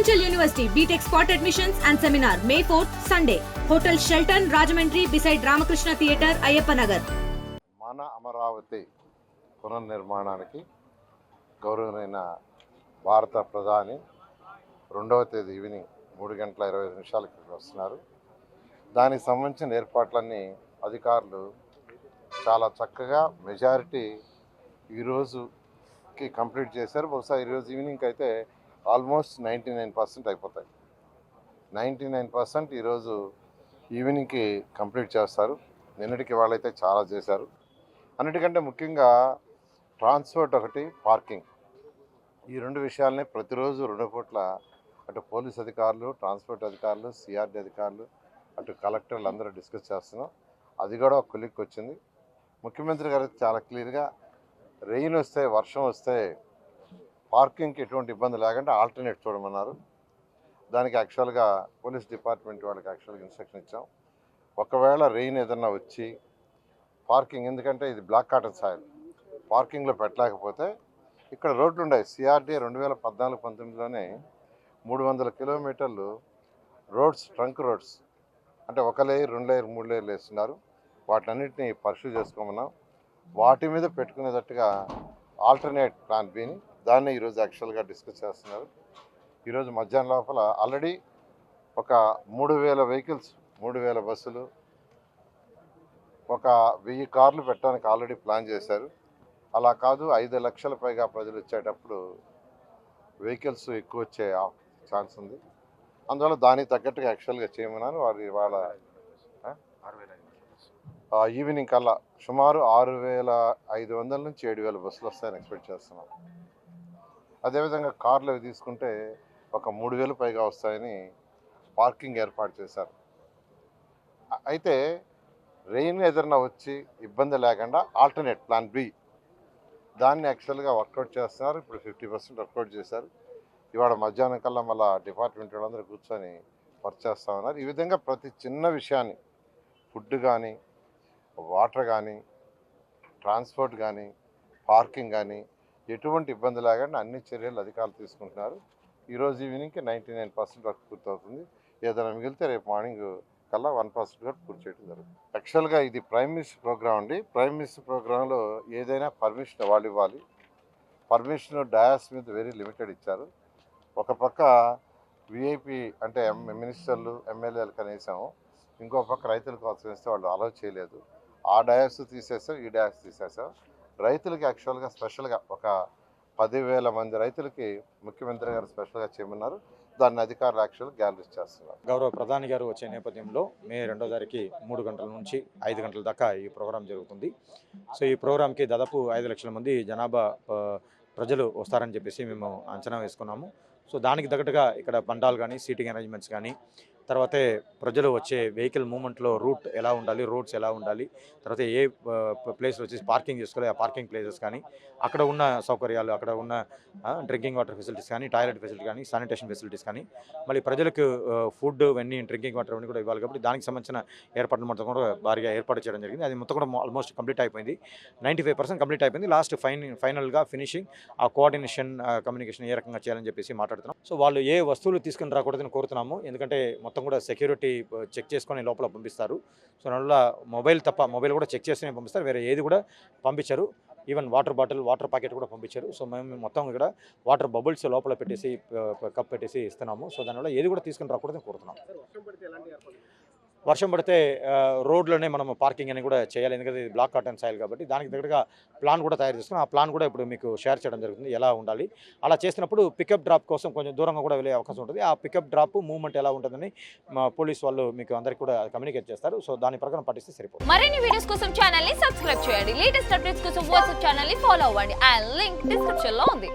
Residential University BTech Spot Admissions and Seminar May 4th Sunday. Hotel Shelton, Rajahmundry beside Ramakrishna Theatre, Ayyappa Nagar. మన అమరావతి పునర్నిర్మాణానికి గౌరవనీయ భారత ప్రధాని 2వ తేదీ ఈవినింగ్ 3:25 వస్తున్నారు. దానికి సంబంధించిన ఏర్పాట్లన్నీ అధికారులు చాలా చక్కగా మెజారిటీ ఈరోజుకి కంప్లీట్ చేశారు. బహుశా ఈరోజు ఈవినింగ్ అయితే ఆల్మోస్ట్ 99% అయిపోతాయి. 99% ఈరోజు ఈవినింగ్కి కంప్లీట్ చేస్తారు. నిన్నటికి వాళ్ళైతే చాలా చేశారు. అన్నిటికంటే ముఖ్యంగా ట్రాన్స్పోర్ట్ ఒకటి, పార్కింగ్, ఈ 2 విషయాలనే ప్రతిరోజు 2 పూట్ల అటు పోలీస్ అధికారులు, ట్రాన్స్పోర్ట్ అధికారులు, సిఆర్డీ అధికారులు, అటు కలెక్టర్లు అందరూ డిస్కస్ చేస్తున్నాం. అది కూడా ఒక కొలిక్కి వచ్చింది. ముఖ్యమంత్రి గారు చాలా క్లియర్గా రెయిన్ వస్తే, వర్షం వస్తే పార్కింగ్కి ఎటువంటి ఇబ్బంది లేకుండా ఆల్టర్నేట్ చూడమన్నారు. దానికి యాక్చువల్గా పోలీస్ డిపార్ట్మెంట్ వాళ్ళకి యాక్చువల్గా ఇన్స్ట్రక్షన్ ఇచ్చాం. ఒకవేళ రెయిన్ ఏదన్నా వచ్చి పార్కింగ్, ఎందుకంటే ఇది బ్లాక్ కాటన్ సాయిల్, పార్కింగ్లో పెట్టలేకపోతే ఇక్కడ రోడ్లు ఉన్నాయి. సిఆర్డీ 2014-19లోనే 300 కిలోమీటర్లు రోడ్స్, ట్రంక్ రోడ్స్, అంటే 1 లేయర్, 2 లేయర్, 3 లేయర్లు వేస్తున్నారు. వాటన్నిటిని పర్సూ చేసుకోమన్నాం. వాటి మీద పెట్టుకునేటట్టుగా ఆల్టర్నేట్ ప్లాన్ బిని దాన్ని ఈరోజు యాక్చువల్గా డిస్కస్ చేస్తున్నారు. ఈరోజు మధ్యాహ్నం లోపల ఆల్రెడీ ఒక 3000 వెహికల్స్, 3000 బస్సులు, ఒక 1000 కార్లు పెట్టడానికి ఆల్రెడీ ప్లాన్ చేశారు. అలా కాదు, 5 లక్షల పైగా ప్రజలు వచ్చేటప్పుడు వెహికల్స్ ఎక్కువ వచ్చే ఛాన్స్ ఉంది. అందువల్ల దానికి తగ్గట్టుగా యాక్చువల్గా చేయమన్నాను. వాళ్ళ ఈవినింగ్ కల్లా సుమారు 6500 నుంచి 7000 బస్సులు వస్తాయని ఎక్స్పెక్ట్ చేస్తున్నాం. అదేవిధంగా కార్లు అవి తీసుకుంటే ఒక 3000 పైగా వస్తాయని పార్కింగ్ ఏర్పాటు చేశారు. అయితే రెయిన్ ఏదైనా వచ్చి ఇబ్బంది లేకుండా ఆల్టర్నేట్ ప్లాన్ బి దాన్ని యాక్చువల్గా వర్కౌట్ చేస్తున్నారు. ఇప్పుడు 50% వర్కౌట్ చేశారు. ఇవాళ మధ్యాహ్నం కల్లా మళ్ళీ డిపార్ట్మెంట్ వాళ్ళందరూ కూర్చొని వర్క్ చేస్తూ ఉన్నారు. ఈ విధంగా ప్రతి చిన్న విషయాన్ని, ఫుడ్ కానీ, వాటర్ కానీ, ట్రాన్స్పోర్ట్ కానీ, పార్కింగ్ కానీ ఎటువంటి ఇబ్బంది లేకుండా అన్ని చర్యలు అధికారులు తీసుకుంటున్నారు. ఈరోజు ఈవినింగ్కి 99% వర్క్ పూర్తవుతుంది. ఏదైనా మిగిలితే రేపు మార్నింగ్ కల్లా 1% కూడా పూర్తి చేయడం జరుగుతుంది. యాక్చువల్గా ఇది ప్రైమ్ మినిస్టర్ ప్రోగ్రామ్ అండి. ప్రైమ్ మినిస్టర్ ప్రోగ్రాంలో ఏదైనా పర్మిషన్ వాళ్ళు ఇవ్వాలి. పర్మిషన్ డయాస్ మీద వెరీ లిమిటెడ్ ఇచ్చారు. ఒక పక్క విఐపి అంటే మినిస్టర్లు, ఎమ్మెల్యేలు కనీసం, ఇంకో పక్క రైతుల కోసం వేస్తే వాళ్ళు అలౌ చేయలేదు. ఆ డయాస్ తీసేసాం, ఈ డయాస్ తీసేసాం. రైతులకి యాక్చువల్గా స్పెషల్గా ఒక 10,000 మంది రైతులకి ముఖ్యమంత్రి గారు స్పెషల్గా చేయమన్నారు. దాన్ని అధికారులు యాక్చువల్గా గ్యాలరీస్ చేస్తున్నారు. గౌరవ ప్రధాని గారు వచ్చే నేపథ్యంలో మే 2వ తారీఖు 3 గంటల నుంచి 5 గంటల దాకా ఈ ప్రోగ్రాం జరుగుతుంది. సో ఈ ప్రోగ్రాంకి దాదాపు 5 లక్షల మంది జనాభా ప్రజలు వస్తారని చెప్పేసి మేము అంచనా వేసుకున్నాము. సో దానికి తగ్గట్టుగా ఇక్కడ పండాలు కానీ, సీటింగ్ అరేంజ్మెంట్స్ కానీ, తర్వాతే ప్రజలు వచ్చే వెహికల్ మూవ్మెంట్లో రూట్ ఎలా ఉండాలి, రోడ్స్ ఎలా ఉండాలి, తర్వాత ఏ ప్లేస్లో వచ్చేసి పార్కింగ్ చేసుకోవాలి, ఆ పార్కింగ్ ప్లేసెస్ కానీ, అక్కడ ఉన్న సౌకర్యాలు, అక్కడ ఉన్న డ్రింకింగ్ వాటర్ ఫెసిలిటీస్ కానీ, టాయిలెట్ ఫెసిలిటీ కానీ, శానిటేషన్ ఫెసిలిటీస్ కానీ, మళ్ళీ ప్రజలకు ఫుడ్ ఇవన్నీ, డ్రింకింగ్ వాటర్ అన్నీ కూడా ఇవ్వాలి. కాబట్టి దానికి సంబంధించిన ఏర్పాట్లు మొత్తం కూడా భారీగా ఏర్పాటు చేయడం జరిగింది. అది మొత్తం కూడా ఆల్మోస్ట్ కంప్లీట్ అయిపోయింది. 95% కంప్లీట్ అయిపోయింది. లాస్ట్ ఫైనల్గా ఫినిషింగ్, ఆ కోఆర్డినేషన్, కమ్యూనికేషన్ ఏ రకంగా చేయాలని చెప్పేసి మాట్లాడుతున్నాం. సో వాళ్ళు ఏ వస్తువులు తీసుకుని రాకూడదని కోరుతున్నాము. ఎందుకంటే మొత్తం కూడా సెక్యూరిటీ చెక్ చేసుకొని లోపల పంపిస్తారు. సో అందువల్ల మొబైల్ కూడా చెక్ చేసుకుని పంపిస్తారు. వేరే ఏది కూడా పంపించారు. Even water bottle, water packet కూడా పంపించారు. సో మేము మొత్తం ఇక్కడ వాటర్ బబుల్స్ లోపల పెట్టేసి, కప్ పెట్టేసి ఇస్తున్నాము. సో దానివల్ల ఏది కూడా తీసుకుని రాకూడదని కోరుతున్నాం. వర్షం పడితే రోడ్లోనే మనం పార్కింగ్ అని కూడా చేయాలి. ఎందుకంటే ఇది బ్లాక్ కాటన్ సాయిల్ కాబట్టి దానికి దగ్గరగా ప్లాన్ కూడా తయారు చేసుకుని, ఆ ప్లాన్ కూడా ఇప్పుడు మీకు షేర్ చేయడం జరుగుతుంది. ఎలా ఉండాలి, అలా చేసినప్పుడు పికప్ డ్రాప్ కోసం కొంచెం దూరంగా కూడా వెళ్ళే అవకాశం ఉంటుంది. ఆ పికప్ డ్రాప్ మూవ్మెంట్ ఎలా ఉంటుందని మా పోలీస్ వాళ్ళు మీకు అందరికీ కూడా కమ్యూనికేట్ చేస్తారు. సో దాని ప్రకారం పాటిస్తే సరిపోతుంది. మరిన్ని వీడియోస్ కోసం ఛానల్ ని సబ్స్క్రైబ్ చేయండి. లేటెస్ట్ అప్డేట్స్ కోసం వాట్సాప్ ఛానల్ ని ఫాలో అవ్వండి. ఆ లింక్ డిస్క్రిప్షన్ లో ఉంది.